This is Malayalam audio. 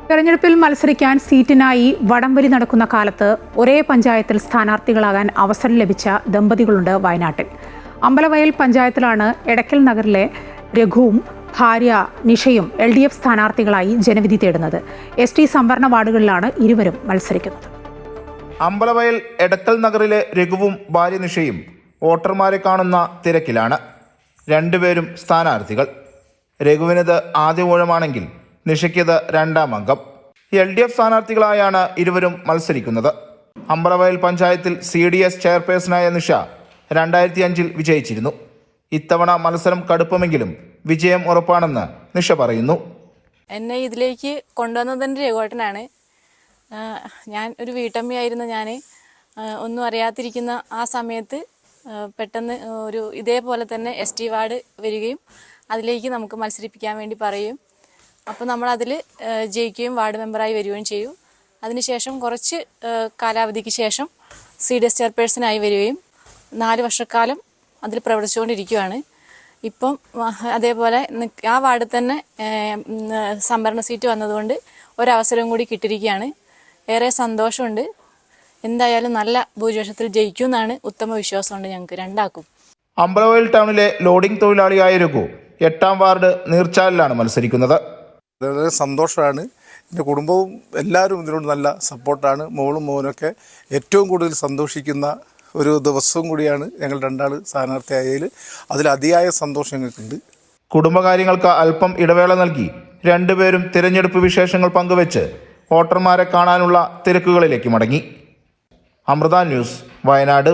തെരഞ്ഞെടുപ്പിൽ മത്സരിക്കാൻ സീറ്റിനായി വടംവലി നടക്കുന്ന കാലത്ത് ഒരേ പഞ്ചായത്തിൽ സ്ഥാനാർത്ഥികളാകാൻ അവസരം ലഭിച്ച ദമ്പതികളുണ്ട് വയനാട്ടിൽ. അമ്പലവയൽ പഞ്ചായത്തിലാണ് എടക്കൽ നഗറിലെ രഘുവും ഭാര്യ നിഷയും LDF സ്ഥാനാർത്ഥികളായി ജനവിധി തേടുന്നത്. ST സംവരണ വാർഡുകളിലാണ് ഇരുവരും മത്സരിക്കുന്നത്. അമ്പലവയൽ എടക്കൽ നഗറിലെ രഘുവും ഭാര്യ നിഷയും വോട്ടർമാരെ കാണുന്ന തിരക്കിലാണ്. രണ്ടുപേരും സ്ഥാനാർത്ഥികൾ. രഘുവിനത് ആദ്യ ഊഴമാണെങ്കിൽ നിഷയ്ക്കത് രണ്ടാം അംഗം. LDF സ്ഥാനാർത്ഥികളായാണ് ഇരുവരും മത്സരിക്കുന്നത്. അമ്പലവയൽ പഞ്ചായത്തിൽ CDS ചെയർപേഴ്സണായ നിഷ 2005 വിജയിച്ചിരുന്നു. ഇത്തവണ മത്സരം കടുപ്പമെങ്കിലും വിജയം ഉറപ്പാണെന്ന് നിഷ പറയുന്നു. എന്നെ ഇതിലേക്ക് കൊണ്ടുവന്നതിൻ്റെ രഘുവേട്ടനാണ്. ഞാൻ ഒരു വീട്ടമ്മയായിരുന്ന ഞാൻ ഒന്നും അറിയാതിരിക്കുന്ന ആ സമയത്ത് പെട്ടെന്ന് ഒരു ഇതേപോലെ തന്നെ ST വാർഡ് വരികയും അതിലേക്ക് നമുക്ക് മത്സരിപ്പിക്കാൻ വേണ്ടി പറയും. അപ്പോൾ നമ്മളതിൽ ജയിക്കുകയും വാർഡ് മെമ്പറായി വരികയും ചെയ്യും. അതിനുശേഷം കുറച്ച് കാലാവധിക്ക് ശേഷം CDS ചെയർപേഴ്സണായി വരികയും 4 വർഷക്കാലം അതിൽ പ്രവർത്തിച്ചുകൊണ്ടിരിക്കുകയാണ്. ഇപ്പം അതേപോലെ ആ വാർഡിൽ തന്നെ സംവരണ സീറ്റ് വന്നതുകൊണ്ട് ഒരവസരം കൂടി കിട്ടിയിരിക്കുകയാണ്. ഏറെ സന്തോഷമുണ്ട്. എന്തായാലും നല്ല ഭൂരിപക്ഷത്തിൽ ജയിക്കുമെന്നാണ് ഉത്തമ വിശ്വാസമുണ്ട് ഞങ്ങൾക്ക് രണ്ടാക്കും. അമ്പലവയൽ ടൗണിലെ ലോഡിംഗ് തൊഴിലാളിയായ രഘു 8ാം വാർഡ് നീർച്ചാലിലാണ് മത്സരിക്കുന്നത്. വളരെ സന്തോഷമാണ്. എൻ്റെ കുടുംബവും എല്ലാവരും ഇതിനോട് നല്ല സപ്പോർട്ടാണ്. മോളും മോനൊക്കെ ഏറ്റവും കൂടുതൽ സന്തോഷിക്കുന്ന ഒരു ദിവസവും കൂടിയാണ് ഞങ്ങൾ രണ്ടാൾ സ്ഥാനാർത്ഥിയായതിൽ. അതിൽ അതിയായ സന്തോഷം ഞങ്ങൾക്കുണ്ട്. കുടുംബകാര്യങ്ങൾക്ക് അല്പം ഇടവേള നൽകി രണ്ടുപേരും തിരഞ്ഞെടുപ്പ് വിശേഷങ്ങൾ പങ്കുവെച്ച് വോട്ടർമാരെ കാണാനുള്ള തിരക്കുകളിലേക്ക് മടങ്ങി. അമൃത ന്യൂസ്, വയനാട്.